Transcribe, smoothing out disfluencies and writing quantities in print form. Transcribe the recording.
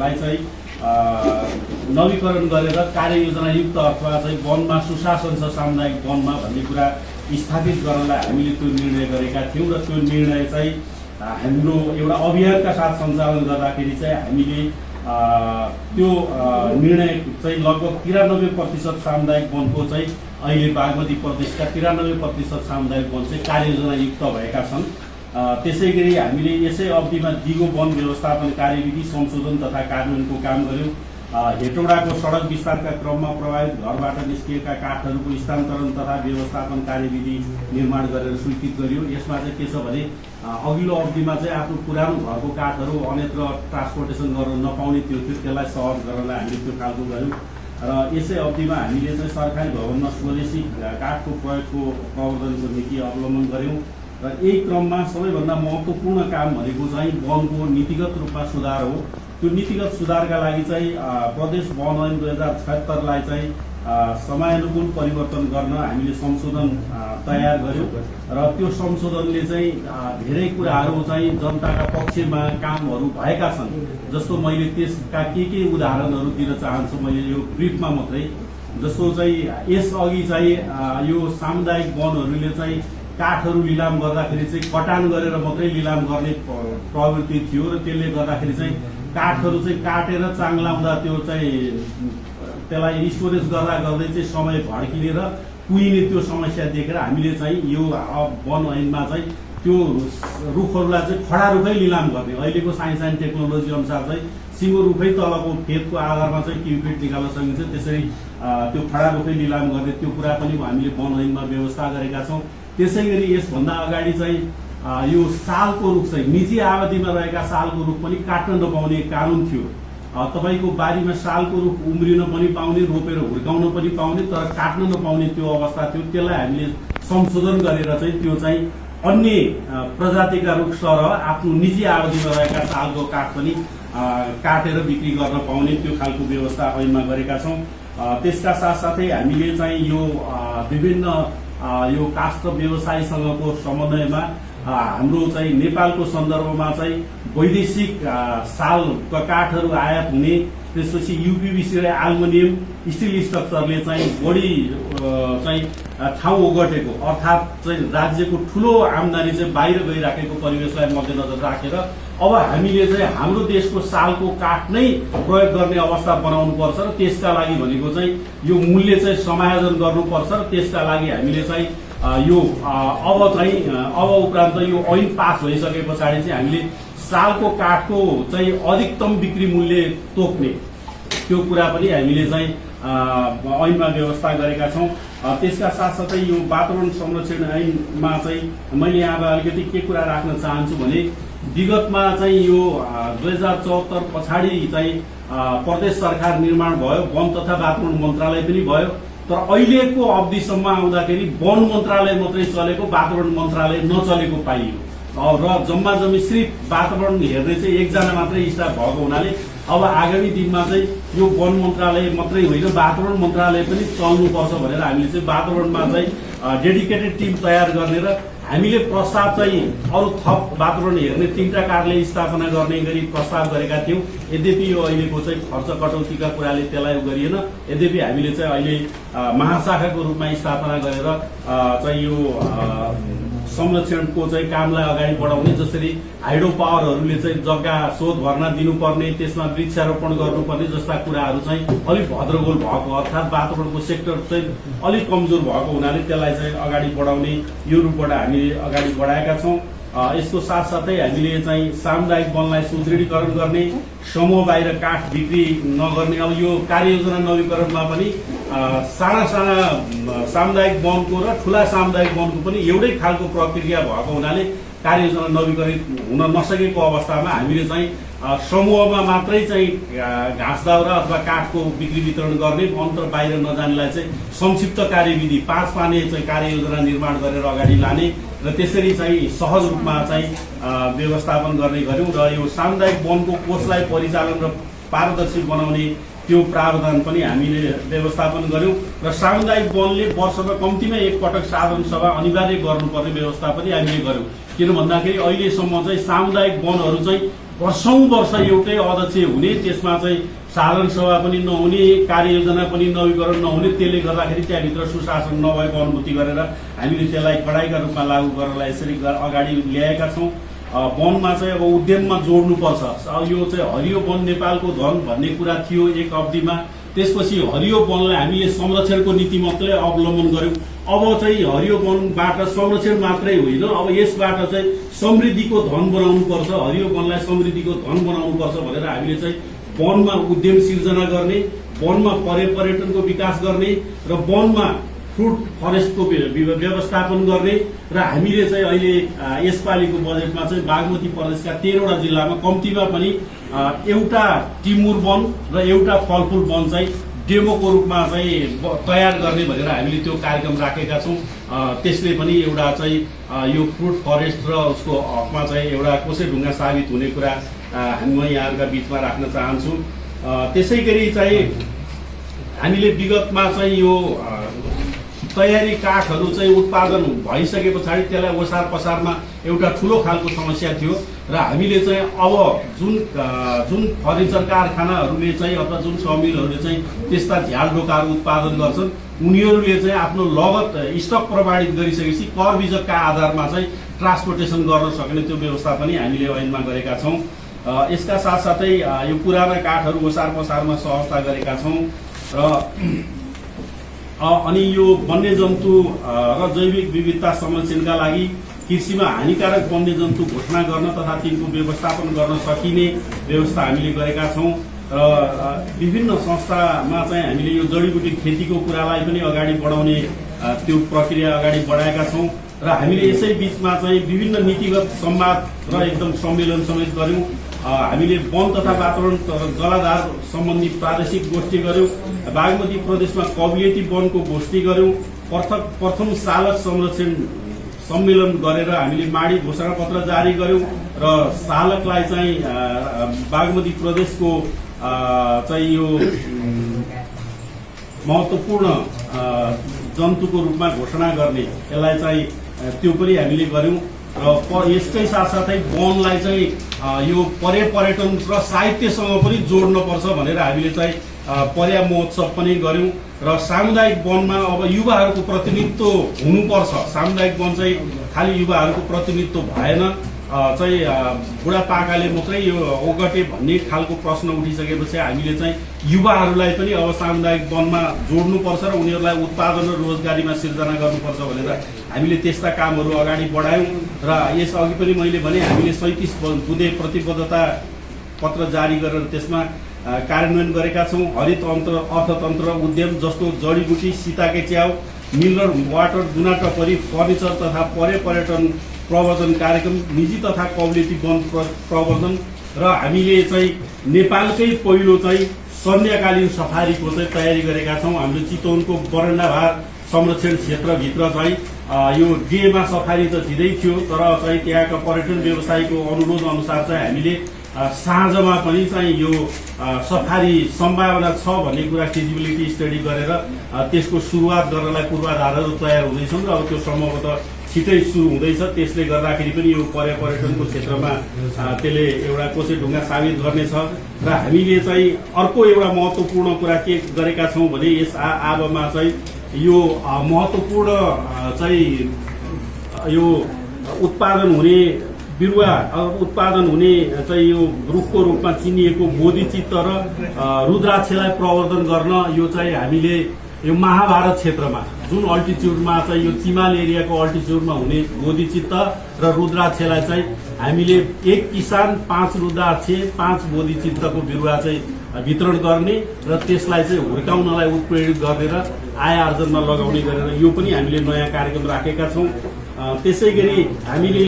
लाई चाहिँ नवीकरण गरेर कार्ययोजनायुक्त अथवा चाहिँ वनमा सुशासन छ सामुदायिक वनमा भन्ने कुरा स्थापित गर्नलाई हामीले त्यो निर्णय गरेका थियौँ र त्यो निर्णय चाहिँ हाम्रो एउटा अभियानका साथ सञ्चालन गर्दाखेरि चाहिँ हामीले त्यो निर्णय चाहिँ लगभग 93% सामुदायिक वनको चाहिँ अहिले बागमती प्रदेशका 93% सामुदायिक वन चाहिँ कार्ययोजनायुक्त भएका छन्। त्यसै गरी हामीले यसै अवधिमा दिगो वन व्यवस्थापन कार्यविधि संशोधन तथा कार्यान्वयनको काम गर्यौँ। हेटौडाको सडक विस्तारका क्रममा प्रभावित घरबाट निस्किएका काठहरूको स्थानान्तरण तथा व्यवस्थापन कार्यविधि निर्माण गरेर स्वीकृत गरियो। यसमा चाहिँ के छ भने अघिल्लो अवधिमा चाहिँ आफ्नो पुरानो घरको काठहरू अन्यत्र ट्रान्सपोर्टेसन गर्न नपाउने थियो, त्यसलाई सहज गर्नलाई हामीले त्यो खालको गर्यौँ। र यसै अवधिमा हामीले चाहिँ सरकारी भवनमा स्वदेशी काठको प्रयोगको प्रवर्धनको नीति अवलम्बन गर्यौँ। र यही क्रममा सबैभन्दा महत्त्वपूर्ण काम भनेको चाहिँ वनको नीतिगत रूपमा सुधार हो। त्यो नीतिगत सुधारका लागि चाहिँ प्रदेश वन ऐन 2076लाई चाहिँ समयानुकूल परिवर्तन गर्न हामीले संशोधन तयार गर्यौँ र त्यो संशोधनले चाहिँ धेरै कुराहरू चाहिँ जनताका पक्षमा कामहरू भएका छन्। जस्तो मैले त्यसका के उदाहरणहरू दिन चाहन्छु। मैले यो ब्रिफमा मात्रै, जस्तो चाहिँ यसअघि चाहिँ यो सामुदायिक वनहरूले चाहिँ काठहरू लिलाम गर्दाखेरि चाहिँ कटान गरेर मात्रै लिलाम गर्ने प्रवृत्ति थियो र त्यसले गर्दाखेरि चाहिँ काठहरू चाहिँ काटेर चाङ्लाउँदा त्यो चाहिँ त्यसलाई स्टोरेज गर्दा गर्दै चाहिँ समय भड्किने र कुहिने त्यो समस्या देखेर हामीले चाहिँ यो वन ऐनमा चाहिँ त्यो रुखहरूलाई चाहिँ खडा रुखै लिलाम गर्ने, अहिलेको साइन्स एन्ड टेक्नोलोजी अनुसार चाहिँ सिङ्गो रुखै तलको फेदको आधारमा चाहिँ क्युबिट निकाल्न सकिन्छ, त्यसरी त्यो खडा रुखै लिलाम गर्ने त्यो कुरा पनि हामीले वन ऐनमा व्यवस्था गरेका छौँ। त्यसै गरी यसभन्दा अगाडि चाहिँ यो सालको रुख चाहिँ निजी आबादीमा रहेका सालको रुख पनि काट्न नपाउने कानुन थियो। तपाईँको बारीमा सालको रुख उम्रिन पनि पाउने, रोपेर हुर्काउन पनि पाउने, तर काट्न नपाउने त्यो अवस्था थियो। त्यसलाई हामीले संशोधन गरेर चाहिँ त्यो चाहिँ अन्य प्रजातिका रुख सरह आफ्नो निजी आबादीमा रहेका सालको काठ पनि काटेर बिक्री गर्न पाउने त्यो खालको व्यवस्था ऐनमा गरेका छौँ। त्यसका साथसाथै हामीले चाहिँ यो विभिन्न यो काष्ठ व्यवसायसँगको समन्वयमा हाम्रो चाहिँ नेपालको सन्दर्भमा चाहिँ वैदेशिक सालका काठहरू आयात हुने, त्यसपछि युपिभिसी र एल्युमिनियम स्टिल स्ट्रक्चरले चाहिँ बढी चाहिँ ठाउँ ओगटेको, अर्थात् चाहिँ राज्यको ठुलो आम्दानी चाहिँ बाहिर गइराखेको परिवेशलाई मध्यनजर राखेर अब हामीले चाहिँ हाम्रो देशको सालको काठ नै प्रयोग गर्ने अवस्था बनाउनु पर्छ र त्यसका लागि भनेको चाहिँ यो मूल्य चाहिँ समायोजन गर्नुपर्छ र त्यसका लागि हामीले चाहिँ यो अब उपरान्त यो ऐन पास भइसके पछाडि चाहिँ हामीले सालको काठको चाहिँ अधिकतम बिक्री मूल्य तोक्ने त्यो कुरा पनि हामीले चाहिँ ऐनमा व्यवस्था गरेका छौँ। त्यसका साथसाथै यो वातावरण संरक्षण ऐनमा चाहिँ मैले यहाँलाई अलिकति के कुरा राख्न चाहन्छु भने विगतमा चाहिँ यो 2074 पछाडि चाहिँ प्रदेश सरकार निर्माण भयो, वन तथा वातावरण मन्त्रालय पनि भयो, तर अहिलेको अवधिसम्म आउँदाखेरि वन मन्त्रालय मात्रै चलेको, वातावरण मन्त्रालय नचलेको पाइयो र जम्मा जम्मी सिर्फ वातावरण हेर्ने चाहिँ एकजना मात्रै स्टाफ भएको हुनाले अब आगामी दिनमा चाहिँ यो वन मन्त्रालय मात्रै होइन वातावरण मन्त्रालय पनि चल्नुपर्छ भनेर हामीले चाहिँ वातावरणमा चाहिँ डेडिकेटेड टिम तयार गर्ने र हामीले प्रस्ताव चाहिँ अरू थप वातावरण हेर्ने 3टा कार्यालय स्थापना गर्ने गरी प्रस्ताव गरेका थियौँ। यद्यपि यो अहिलेको चाहिँ खर्च कटौतीका कुराले त्यसलाई गरिएन। यद्यपि हामीले चाहिँ अहिले महाशाखाको रूपमा स्थापना गरेर चाहिँ यो संरक्षणको चाहिँ कामलाई अगाडि बढाउने, जसरी हाइड्रो पावरहरूले चाहिँ जग्गा शोध भर्ना दिनुपर्ने, त्यसमा वृक्षारोपण गर्नुपर्ने जस्ता कुराहरू चाहिँ अलिक भद्रगोल भएको, अर्थात् वातावरणको सेक्टर चाहिँ अलिक कमजोर भएको हुनाले त्यसलाई चाहिँ अगाडि बढाउने यो रूपबाट हामीले अगाडि बढाएका छौँ। यसको साथसाथै हामीले चाहिँ सामुदायिक वनलाई सुदृढीकरण गर्ने, समूह बाहिर काठ बिक्री नगर्ने। अब यो कार्ययोजना नवीकरणमा पनि साना सामुदायिक वनको र ठुला सामुदायिक वनको पनि एउटै खालको प्रक्रिया भएको हुनाले कार्ययोजना नवीकरण हुन नसकेको अवस्थामा हामीले चाहिँ समूहमा मात्रै चाहिँ घाँस दाउरा अथवा काठको बिक्री वितरण गर्ने, अन्तर बाहिर नजानेलाई चाहिँ संक्षिप्त कार्यविधि 5 पाने चाहिँ कार्ययोजना निर्माण गरेर अगाडि लाने र त्यसरी चाहिँ सहज रूपमा चाहिँ व्यवस्थापन गर्ने गर्यौँ र यो सामुदायिक वनको कोषलाई परिचालन र पारदर्शी बनाउने त्यो प्रावधान पनि हामीले व्यवस्थापन गर्यौं र सामुदायिक वनले वर्षमा कम्तीमा एक पटक साधारण सभा अनिवार्य गर्नुपर्ने व्यवस्था पनि हामीले गर्यौं। किन भन्दाखेरि अहिलेसम्म चाहिँ सामुदायिक वनहरू चाहिँ वर्षौं वर्ष एउटै अध्यक्ष हुने, त्यसमा चाहिँ साधारण सभा पनि नहुने, कार्ययोजना पनि नवीकरण नहुने, त्यसले गर्दाखेरि त्यहाँभित्र सुशासन नभएको अनुभूति गरेर हामीले त्यसलाई कडाइका रूपमा लागू गर्नलाई यसरी अगाडि ल्याएका छौं। वनमा चाहिँ अब उद्यममा जोड्नुपर्छ। यो चाहिँ हरियो वन नेपालको धन भन्ने कुरा थियो एक अवधिमा, त्यसपछि हरियो वनलाई हामीले संरक्षणको नीति मात्रै अवलम्बन गर्यौं। अब चाहिँ हरियो वनबाट संरक्षण मात्रै होइन, अब यसबाट चाहिँ समृद्धिको धन बनाउनुपर्छ, हरियो वनलाई समृद्धिको धन बनाउनुपर्छ भनेर हामीले चाहिँ वनमा उद्यम सिर्जना गर्ने, वनमा पर्यटनको विकास गर्ने र वनमा फ्रुट फरेस्टको व्यवस्थापन गर्ने र हामीले चाहिँ अहिले यसपालिको बजेटमा चाहिँ बागमती प्रदेशका 13वटा जिल्लामा कम्तीमा पनि एउटा टिमुर वन र एउटा फलफुल वन चाहिँ डेमोको रूपमा चाहिँ तयार गर्ने भनेर हामीले त्यो कार्यक्रम राखेका छौं। त्यसले पनि एउटा चाहिँ यो फ्रुट फरेस्ट र उसको हकमा चाहिँ एउटा कोसेढुङ्गा साबित हुने कुरा म यहाँहरूका बीचमा राख्न चाहन्छु। त्यसैगरी चाहिँ हामीले विगतमा चाहिँ यो तयारी काठहरू चाहिँ उत्पादन भइसके पछाडि त्यसलाई ओसार पसारमा एउटा ठूलो खालको समस्या थियो र हामीले चाहिँ अब जुन फर्निचर कारखानाहरूले चाहिँ अथवा जुन समिलहरूले चाहिँ त्यस्ता झ्याल ढोकाहरू उत्पादन गर्छन् उनीहरूले चाहिँ आफ्नो लगत स्टक प्रमाणित गरिसकेपछि कर बिजकका आधारमा चाहिँ ट्रान्सपोर्टेसन गर्न सक्ने त्यो व्यवस्था पनि हामीले ऐनमा गरेका छौं। यसका साथसाथै यो पुराना काठहरू ओसार पसारमा सहजता गरेका छौं र अनि यो वन्यजन्तु र जैविक विविधता संरक्षणका लागि कृषिमा हानिकारक वन्यजन्तु घोषणा गर्न तथा तिनको व्यवस्थापन गर्न सकिने व्यवस्था हामीले गरेका छौं र विभिन्न संस्थामा चाहिँ हामीले यो जडीबुटी खेतीको कुरालाई पनि अगाडि बढाउने त्यो प्रक्रिया अगाडि बढाएका छौं र हामीले यसै बीचमा चाहिँ विभिन्न नीतिगत संवाद र एकदम सम्मेलन समेत गर्यौं। हामीले वन तथा वातावरण जलाधार सम्बन्धी प्रादेशिक गोष्ठी गर्यौं। बागमती प्रदेशमा कबियती वनको गोष्ठी गर्यौं। प्रथम सालक संरक्षण सम्मेलन गरेर हामीले माडी घोषणा पत्र जारी गर्यौं र सालकलाई चाहिँ बागमती प्रदेशको चाहिँ यो महत्त्वपूर्ण जन्तुको रूपमा घोषणा गर्ने यसलाई चाहिँ त्यो पनि हामीले गर्यौं र यसकै साथसाथै वनलाई चाहिँ यो पर्यटन र साहित्यसँग पनि जोड्नुपर्छ भनेर हामीले चाहिँ पर्या महोत्सव पनि गर्यौं र सामुदायिक वनमा अब युवाहरूको प्रतिनिधित्व हुनुपर्छ। सामुदायिक वन चाहिँ खालि युवाहरूको प्रतिनिधित्व भएन, चाहिँ बुढापाकाले मात्रै यो ओगटे भन्ने खालको प्रश्न उठिसकेपछि हामीले चाहिँ युवाहरूलाई पनि अब सामुदायिक वनमा जोड्नुपर्छ र उनीहरूलाई उत्पादन र रोजगारीमा सिर्जना गर्नुपर्छ भनेर हामीले त्यस्ता कामहरू अगाडि बढायौं र यसअघि पनि मैले भने हामीले 37 बुँदे प्रतिबद्धता पत्र जारी गरेर त्यसमा कार्यान्वयन गरेका छौं। हरित अर्थतन्त्र उद्यम जस्तो जडीबुटी, सीताके च्याउ, मिनरल वाटर, दुना टपरी, फर्निचर तथा पर्यटन प्रवर्धन कार्यक्रम, निजी तथा कौलियती वन प्रवर्धन र हामीले चाहिँ नेपालकै पहिलो चाहिँ सन्ध्याकालीन सफारीको चाहिँ तयारी गरेका छौं। हामीले चितवनको बरण्डाभार संरक्षण क्षेत्रभित्र चाहिँ यो डेमा सफारी त दिँदै थियो, तर चाहिँ त्यहाँका पर्यटन व्यवसायीको अनुरोध अनुसार चाहिँ हामीले साँझमा पनि चाहिँ यो सफारी सम्भावना छ भन्ने कुरा फिजिबिलिटी स्टडी गरेर त्यसको सुरुवात गर्नलाई पूर्वाधारहरू तयार हुँदैछन् र अब त्यो सम्भवतः छिटै सुरु हुँदैछ। त्यसले गर्दाखेरि पनि यो पर्यटनको क्षेत्रमा त्यसले एउटा कोसेढुङ्गा साबित गर्नेछ र हामीले चाहिँ अर्को एउटा महत्त्वपूर्ण कुरा के गरेका छौं भने यस आबमा चाहिँ यो महत्त्वपूर्ण चाहिँ यो उत्पादन हुने बिरुवा उत्पादन हुने चाहिँ यो रुखको रूपमा चिनिएको बोधिचित्त र रुद्राक्षलाई प्रवर्धन गर्न यो चाहिँ हामीले यो महाभारत क्षेत्रमा जुन अल्टिच्युडमा चाहिँ यो चिमाल एरियाको अल्टिच्युडमा हुने बोधिचित्त र रुद्राक्षलाई चाहिँ हामीले 1 किसान 5 रुद्राक्ष 5 बोधिचित्तको बिरुवा चाहिँ वितरण गर्ने र त्यसलाई चाहिँ हुर्काउनलाई उत्प्रेरित गरेर आय आर्जनमा लगाउने गरेर यो पनि हामीले नयाँ कार्यक्रम राखेका छौं। त्यसैगरी हामीले